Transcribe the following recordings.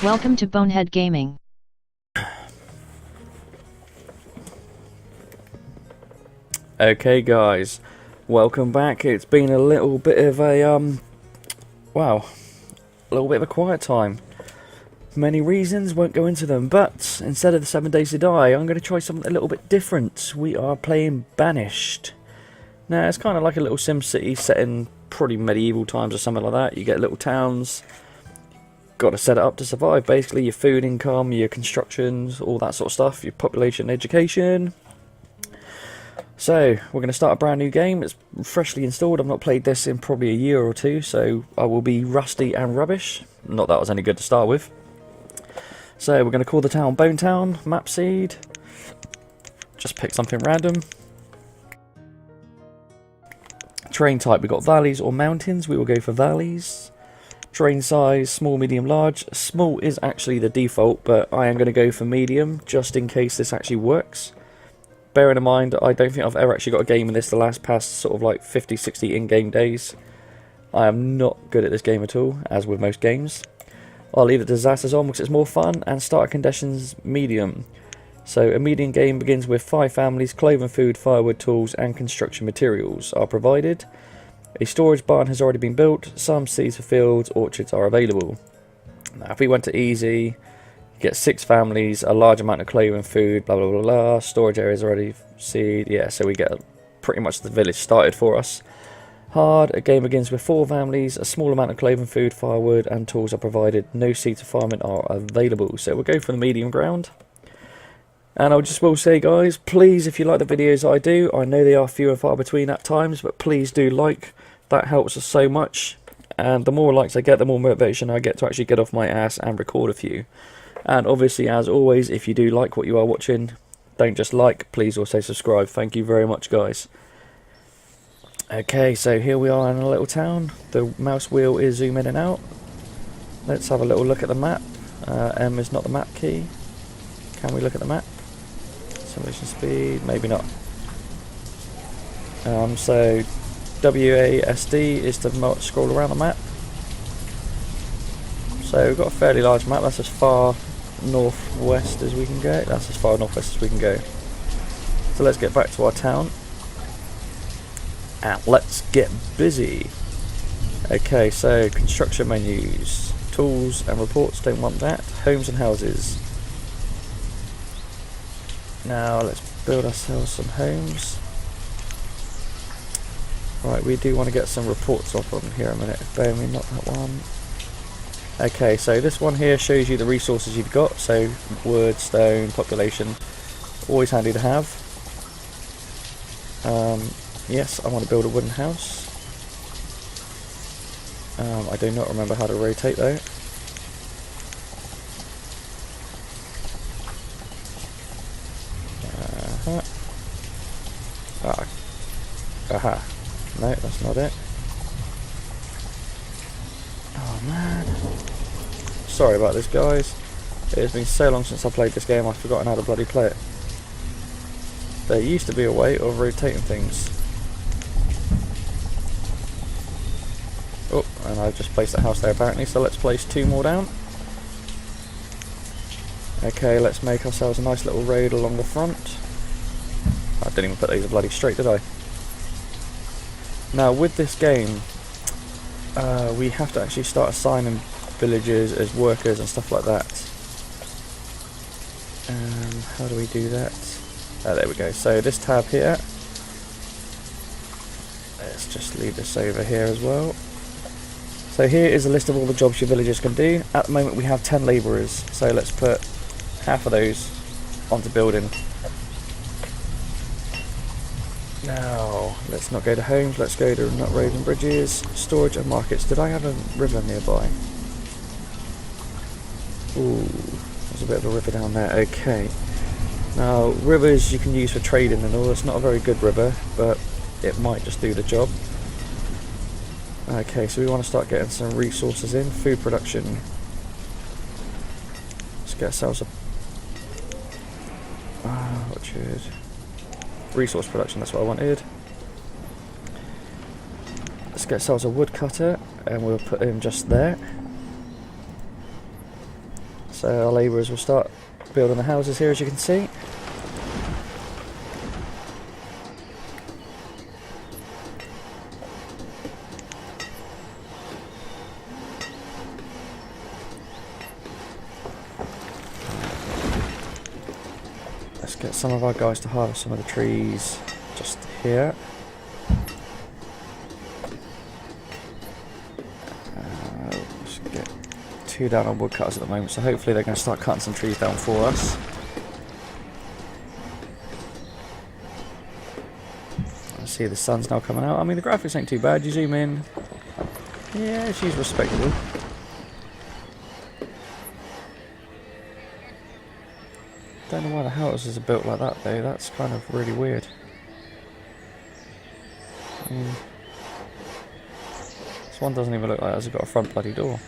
Welcome to Bonehead Gaming. Okay guys, welcome back. It's been a little bit of a a little bit of a quiet time. Many reasons, won't go into them, but instead of the 7 Days to Die, I'm going to try something a little bit different. We are playing Banished. Now, it's kind of like a little SimCity set in pretty medieval times or something like that. You get little towns, got to set it up to survive, basically. Your food income, your constructions, all that sort of stuff, your population, education. So, we're going to start a brand new game. It's freshly installed. I've not played this in probably a year or two, so I will be rusty and rubbish. Not that I was any good to start with. So, we're going to call the town Bonetown, map seed. Just pick something random. Terrain type, we've got valleys or mountains. We will go for valleys. Terrain size, small, medium, large. Small is actually the default, but I am going to go for medium, just in case this actually works. Bearing in mind, I don't think I've ever actually got a game in this the last past sort of like 50-60 in-game days. I am not good at this game at all, as with most games. I'll leave the disasters on because it's more fun, and starter conditions medium. So a medium game begins with 5 families, clothing, food, firewood, tools and construction materials are provided. A storage barn has already been built, some seeds for fields, orchards are available. Now if we went to easy, you get 6 families, a large amount of clothing, food, blah blah blah blah. Storage areas already seed, yeah, so we get pretty much the village started for us. Hard, a game begins with 4 families, a small amount of clothing, food, firewood and tools are provided. No seeds of farming are available. So we'll go for the medium ground. And I just will say guys, please, if you like the videos I do, I know they are few and far between at times, but please do like. That helps us so much. And the more likes I get, the more motivation I get to actually get off my ass and record a few. And obviously, as always, if you do like what you are watching, don't just like, please also subscribe. Thank you very much, guys. Okay, so here we are in a little town. The mouse wheel is zoom in and out. Let's have a little look at the map. M is not the map key. Can we look at the map? Simulation speed, maybe not. So WASD is to scroll around the map. So we've got a fairly large map. That's as far northwest as we can go. That's as far northwest as we can go. So let's get back to our town. And let's get busy. Okay, so construction menus. Tools and reports, don't want that. Homes and houses. Now let's build ourselves some homes. Right, we do want to get some reports off on here a minute. Bear with me, not that one. Okay, so this one here shows you the resources you've got. So wood, stone, population, always handy to have. Yes, I want to build a wooden house. I do not remember how to rotate though. Aha. No, that's not it. Oh man. Sorry about this guys. It has been so long since I played this game I've forgotten how to bloody play it. There used to be a way of rotating things. Oh, and I've just placed a house there apparently, so let's place 2 more down. Okay, let's make ourselves a nice little road along the front. I didn't even put these bloody straight, did I? Now with this game, we have to actually start assigning villagers as workers and stuff like that. How do we do that? There we go. So this tab here, let's just leave this over here as well. So here is a list of all the jobs your villagers can do. At the moment we have 10 labourers, so let's put half of those onto building. Now, let's not go to homes, let's go to nut roads and bridges, storage and markets. Did I have a river nearby? Ooh, there's a bit of a river down there, okay. Now, rivers you can use for trading and all. It's not a very good river, but it might just do the job. Okay, so we want to start getting some resources in. Food production. Let's get ourselves a... orchard. Resource production, that's what I wanted. Let's get ourselves a woodcutter and we'll put him just there. So our labourers will start building the houses here, as you can see. Let's get some of our guys to harvest some of the trees just here. Let's get 2 down on woodcutters at the moment, so hopefully they're going to start cutting some trees down for us. I see the sun's now coming out. I mean, the graphics ain't too bad. You zoom in. Yeah, she's respectable. Don't know why the houses are built like that though, that's kind of really weird. I mean, this one doesn't even look like it's got a front bloody door.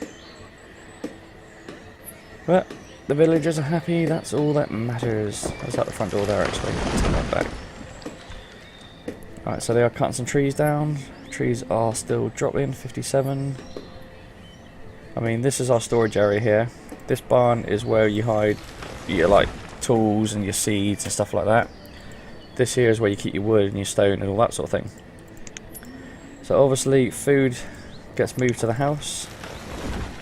But the villagers are happy, that's all that matters. There's that the front door there actually, let's turn that back. Alright, so they are cutting some trees down. Trees are still dropping, 57. I mean, this is our storage area here. This barn is where you hide your like tools and your seeds and stuff like that. This here is where you keep your wood and your stone and all that sort of thing. So obviously food gets moved to the house.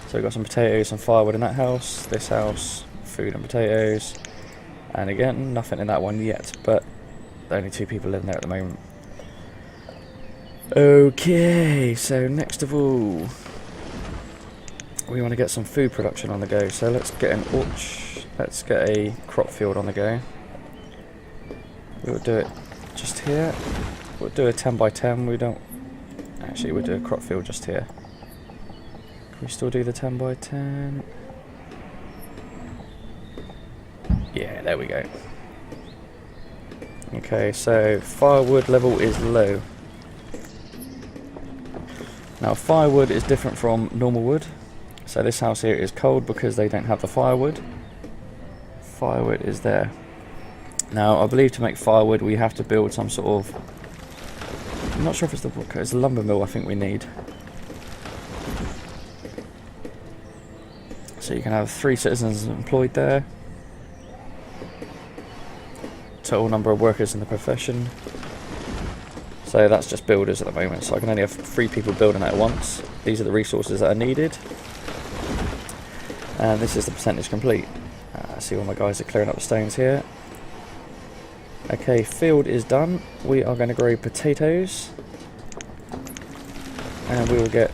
So we've got some potatoes and firewood in that house. This house, food and potatoes. And again, nothing in that one yet, but only 2 people living there at the moment. Okay, so next of all, we want to get some food production on the go. So let's get an let's get a crop field on the go. We'll do it just here. We'll do a 10 by 10. We don't actually. We'll do a crop field just here. Can we still do the 10 by 10? Yeah, there we go. Okay, so firewood level is low. Now firewood is different from normal wood. So this house here is cold because they don't have the firewood. Firewood is there. Now I believe to make firewood we have to build some sort of, I'm not sure if it's the lumber mill I think we need. So you can have 3 citizens employed there. Total number of workers in the profession. So that's just builders at the moment, so I can only have 3 people building at once. These are the resources that are needed. And this is the percentage complete. See all my guys are clearing up the stones here. Okay, field is done. We are going to grow potatoes. And we will get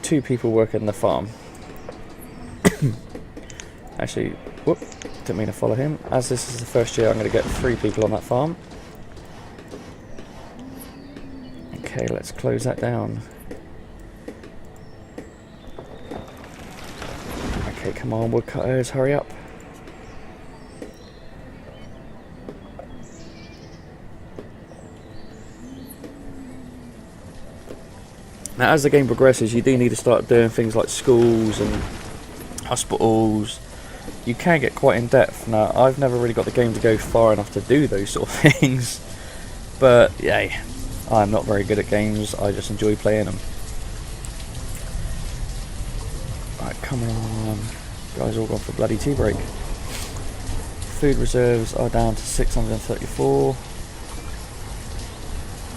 2 people working the farm. Actually, whoop, didn't mean to follow him. As this is the first year, I'm going to get 3 people on that farm. Okay, let's close that down. Okay, come on, woodcutters, hurry up. Now, as the game progresses, you do need to start doing things like schools and hospitals. You can get quite in depth. Now, I've never really got the game to go far enough to do those sort of things. But, yeah, I'm not very good at games. I just enjoy playing them. Right, come on. Guys all gone for bloody tea break. Food reserves are down to 634.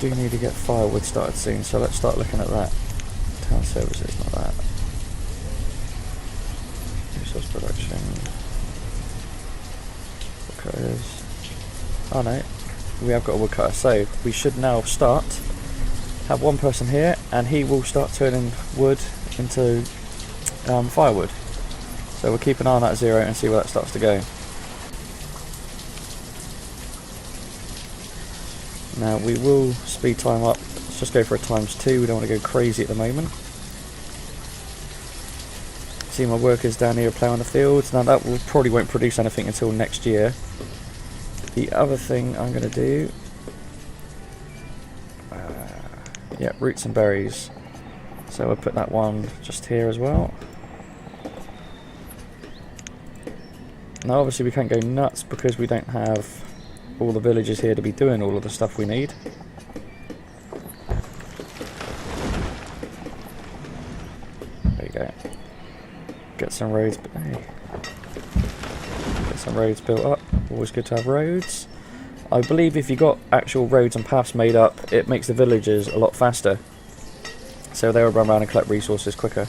Do need to get firewood started soon, so let's start looking at that. Town services, not that. Resource production. Woodcutters. Oh no, we have got a woodcutter, so we should now start. Have one person here, and he will start turning wood into firewood. So we'll keep an eye on that 0 and see where that starts to go. Now we will speed time up. Let's just go for a ×2. We don't want to go crazy at the moment. See my workers down here ploughing the fields. Now that probably won't produce anything until next year. The other thing I'm going to do, yeah, roots and berries. So we'll put that one just here as well. Now obviously we can't go nuts because we don't have all the villagers here to be doing all of the stuff we need. There you go. get some roads. Hey, get some roads built up. Always good to have roads. I believe if you got actual roads and paths made up, it makes the villagers a lot faster. So they'll run around and collect resources quicker.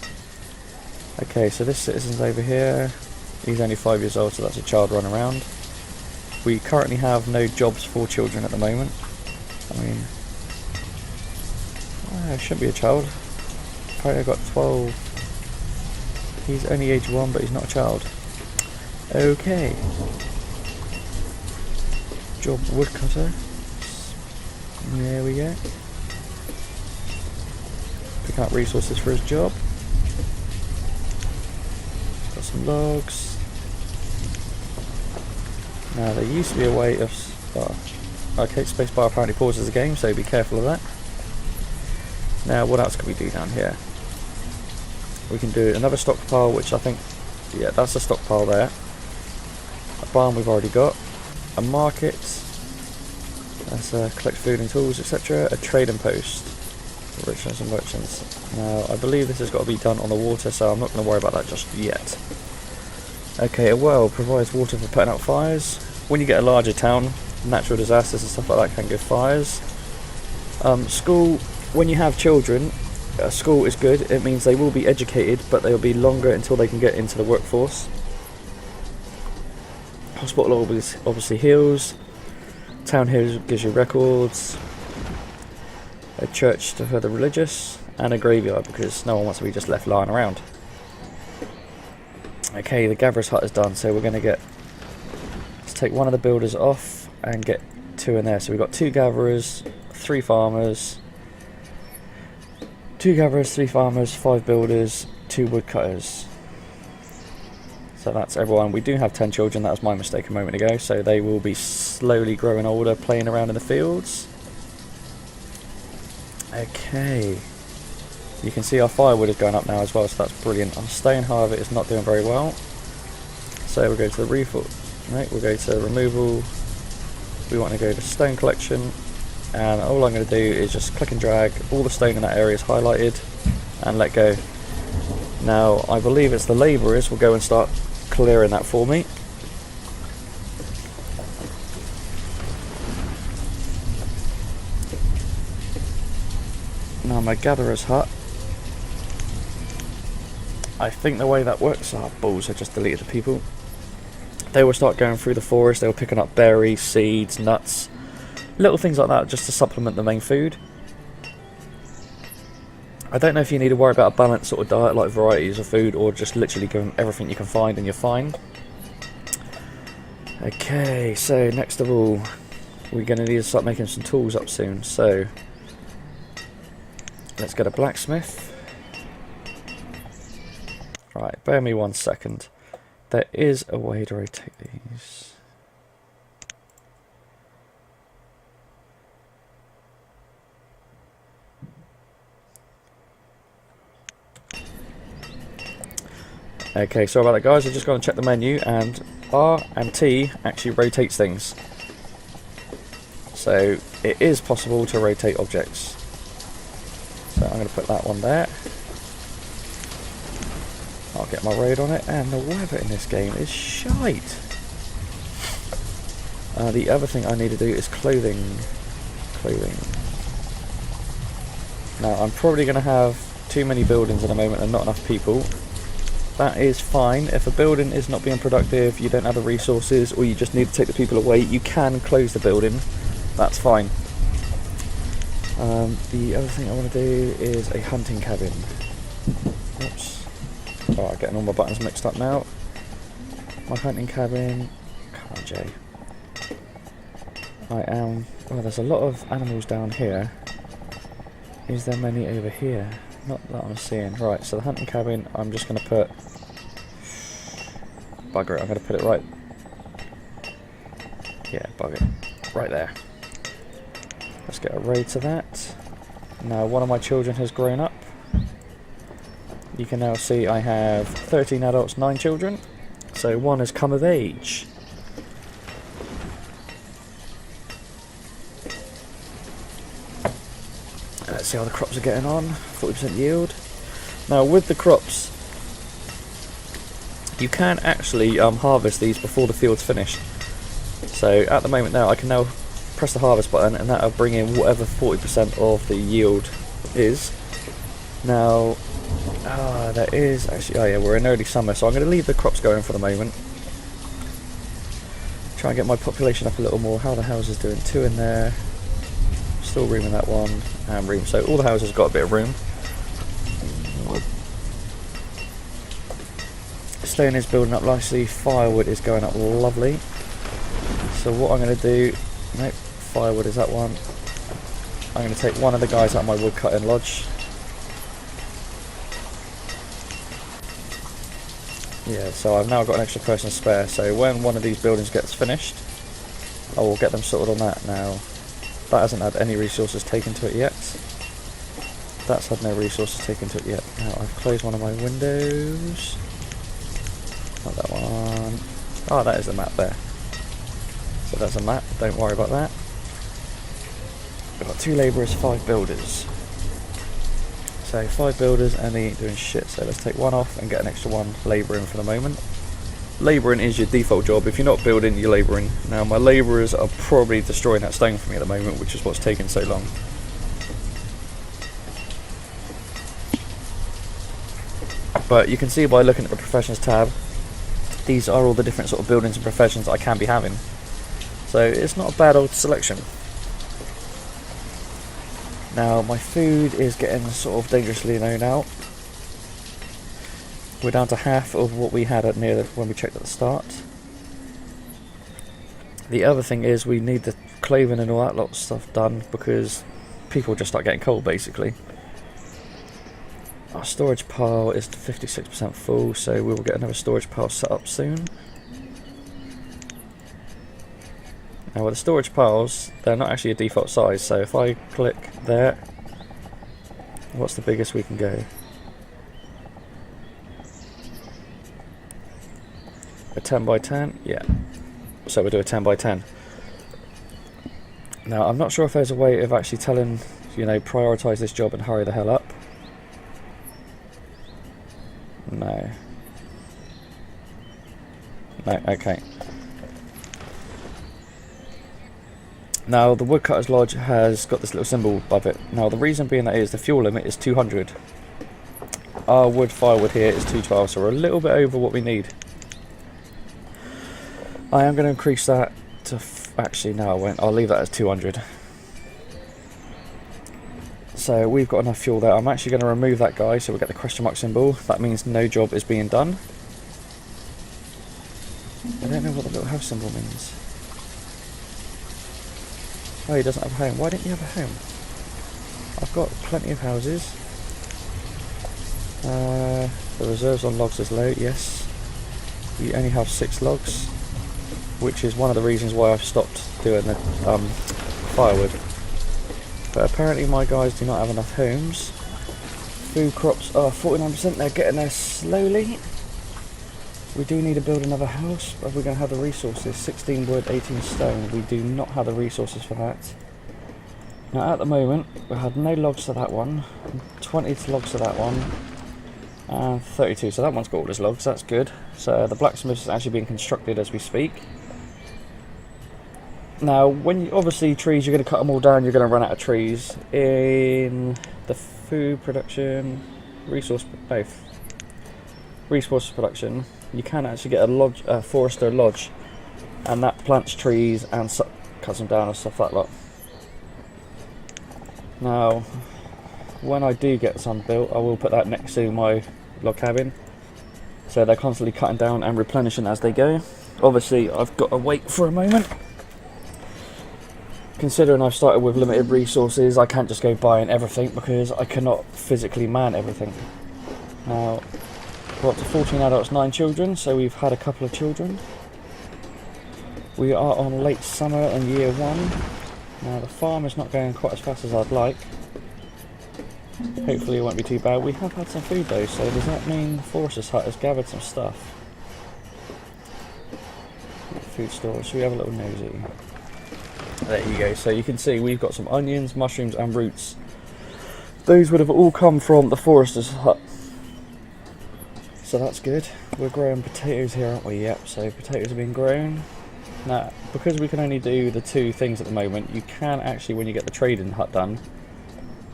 Okay, so this citizen's over here. He's only 5 years old, so that's a child running around. We currently have no jobs for children at the moment. I mean, it shouldn't be a child. Apparently I've got 12. He's only age 1, but he's not a child. Okay. Job woodcutter. There we go. Pick out resources for his job. He's got some logs. Now there used to be a way of... okay, spacebar apparently pauses the game, so be careful of that. Now what else can we do down here? We can do another stockpile, which I think... yeah, that's a stockpile there. A barn we've already got. A market. That's collect food and tools, etc. A trading post. Richness and merchants. Now I believe this has got to be done on the water, so I'm not going to worry about that just yet. Okay, a well provides water for putting out fires. When you get a larger town, natural disasters and stuff like that can give fires. School, when you have children, school is good. It means they will be educated, but they'll be longer until they can get into the workforce. Hospital obviously heals. Town here gives you records. A church for the religious, and a graveyard because no one wants to be just left lying around. Okay, the gatherer's hut is done, so we're going to let's take one of the builders off and get 2 in there. So we've got 2 gatherers, 3 farmers, 2 gatherers, 3 farmers, 5 builders, 2 woodcutters. So that's everyone. We do have 10 children, that was my mistake a moment ago, so they will be slowly growing older, playing around in the fields. Okay. You can see our firewood is going up now as well, so that's brilliant. Our stone, however, is not doing very well. So we'll go to the right, we'll go to removal. We want to go to stone collection, and all I'm going to do is just click and drag. All the stone in that area is highlighted, and let go. Now, I believe it's the labourers will go and start clearing that for me. Now my gatherer's hut. I think the way that works, balls, I just deleted the people. They will start going through the forest, they were picking up berries, seeds, nuts, little things like that just to supplement the main food. I don't know if you need to worry about a balanced sort of diet like varieties of food or just literally going everything you can find and you're fine. Okay, so next of all, we're going to need to start making some tools up soon, so let's get a blacksmith. Right, bear me 1 second. There is a way to rotate these. Okay, sorry about that guys, I'm just going to check the menu, and R and T actually rotates things. So it is possible to rotate objects. So I'm going to put that one there. I'll get my raid on it, and the weather in this game is shite. The other thing I need to do is clothing. Now I'm probably going to have too many buildings in a moment and not enough people. That is fine. If a building is not being productive, you don't have the resources, or you just need to take the people away, you can close the building. That's fine. The other thing I want to do is a hunting cabin. Oops. Alright, getting all my buttons mixed up now. My hunting cabin. Come on, Jay. I am... well, there's a lot of animals down here. Is there many over here? Not that I'm seeing. Right, so the hunting cabin, I'm just going to put... bugger it, I'm going to put it right... yeah, bugger it. Right there. Let's get a raid to that. Now, one of my children has grown up. You can now see I have 13 adults, 9 children. So one has come of age. Let's see how the crops are getting on. 40% yield. Now with the crops, you can actually harvest these before the field's finished. So at the moment now, I can now press the harvest button and that'll bring in whatever 40% of the yield is. Now, that is actually, oh yeah, we're in early summer, so I'm going to leave the crops going for the moment. Try and get my population up a little more. How are the houses doing? 2 in there. Still room in that one, and room. So all the houses got a bit of room. Stone is building up nicely. Firewood is going up lovely. So what I'm going to do, nope, firewood is that one. I'm going to take one of the guys out of my wood cutting lodge. Yeah, so I've now got an extra person spare, so when one of these buildings gets finished, I will get them sorted on that. Now, that hasn't had any resources taken to it yet. That's had no resources taken to it yet. Now, I've closed one of my windows. Not that one. Oh, that is a map there. So there's a map, don't worry about that. We've got 2 labourers, 5 builders. So 5 builders and they ain't doing shit, so let's take one off and get an extra one labouring for the moment. Labouring is your default job. If you're not building, you're labouring. Now my labourers are probably destroying that stone for me at the moment, which is what's taking so long. But you can see by looking at the professions tab, these are all the different sort of buildings and professions I can be having. So it's not a bad old selection. Now my food is getting sort of dangerously low now. We're down to half of what we had at when we checked at the start. The other thing is we need the clothing and all that lot of stuff done because people just start getting cold basically. Our storage pile is 56% full, so we will get another storage pile set up soon. Now with the storage piles, they're not actually a default size, so if I click there, what's the biggest we can go? A 10 by 10? Yeah. So we'll do a 10 by 10. Now I'm not sure if there's a way of actually telling, you know, prioritise this job and hurry the hell up. No. No, okay. Now the woodcutter's lodge has got this little symbol above it. Now the reason being that is the fuel limit is 200. Our wood firewood here is 212, so we're a little bit over what we need. I am going to increase that to actually no I won't. I'll leave that as 200. So we've got enough fuel there. I'm actually going to remove that guy so we get the question mark symbol. That means no job is being done. I don't know what the little house symbol means. Oh, he doesn't have a home. Why don't you have a home? I've got plenty of houses. The reserves on logs is low, yes. You only have 6 logs, which is one of the reasons why I've stopped doing the firewood. But apparently my guys do not have enough homes. Food crops are 49%, they're getting there slowly. We do need to build another house, but we're going to have the resources. 16 wood, 18 stone. We do not have the resources for that. Now at the moment, we had no logs to that one, 20 logs to that one, and 32. So that one's got all his logs, that's good. So the blacksmith is actually being constructed as we speak. Now, when you, obviously trees, you're going to cut them all down, you're going to run out of trees. In the food production, resource production, you can actually get a lodge, forester lodge, and that plants trees and cuts them down and stuff like that. Now, when I do get some built, I will put that next to my log cabin, so they're constantly cutting down and replenishing as they go. Obviously, I've got to wait for a moment. Considering I've started with limited resources, I can't just go buying everything because I cannot physically man everything. Now, we're up to 14 adults, 9 children, so we've had a couple of children. We are on late summer and year 1. Now the farm is not going quite as fast as I'd like. Hopefully it won't be too bad. We have had some food though, so does that mean the forester's hut has gathered some stuff? Food storage, should we have a little nosy? There you go, so you can see we've got some onions, mushrooms and roots. Those would have all come from the forester's hut. So that's good. We're growing potatoes here, aren't we? Yep, so potatoes are being grown. Now, because we can only do the 2 things at the moment, you can actually, when you get the trading hut done,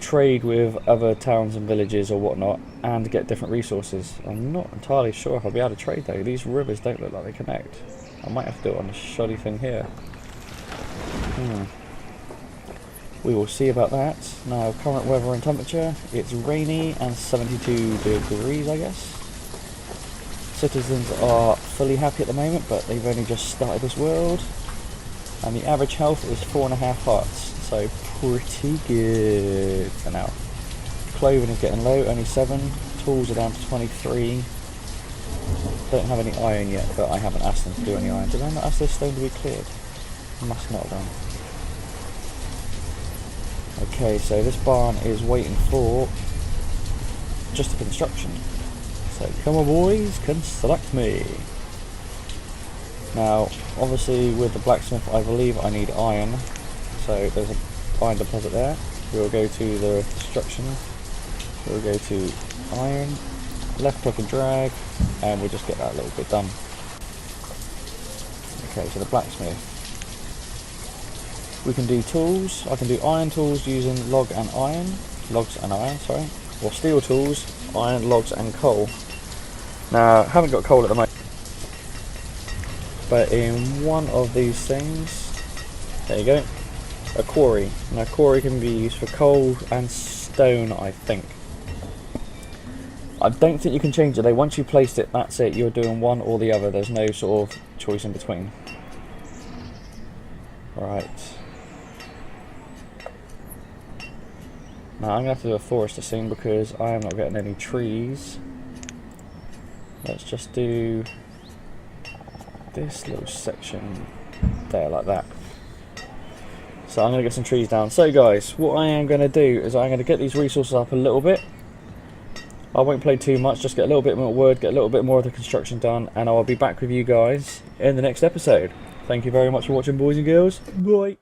trade with other towns and villages or whatnot and get different resources. I'm not entirely sure if I'll be able to trade though. These rivers don't look like they connect. I might have to do it on the shoddy thing here. We will see about that. Now, current weather and temperature, it's rainy and 72 degrees, I guess. Citizens are fully happy at the moment, but they've only just started this world. And the average health is 4.5 hearts, so pretty good for now. Clothing is getting low, only 7. Tools are down to 23. Don't have any iron yet, but I haven't asked them to do any iron. Did I not ask this stone to be cleared? Must not have done. Okay, so this barn is waiting for just a construction. So come on boys, construct me. Now, obviously with the blacksmith I believe I need iron. So there's an iron deposit there. We'll go to the construction. We'll go to iron, left click and drag, and we'll just get that little bit done. Okay, so the blacksmith. We can do tools. I can do iron tools using logs and iron, sorry. Or steel tools, iron, logs and coal. Now, I haven't got coal at the moment. But in one of these things, there you go, a quarry. Now, quarry can be used for coal and stone, I think. I don't think you can change it though. Once you placed it, that's it. You're doing one or the other. There's no sort of choice in between. Right. Now I'm going to have to do a forester soon because I am not getting any trees. Let's just do this little section there like that. So I'm going to get some trees down. So guys, what I am going to do is I'm going to get these resources up a little bit. I won't play too much, just get a little bit more wood, get a little bit more of the construction done, and I'll be back with you guys in the next episode. Thank you very much for watching, boys and girls. Bye.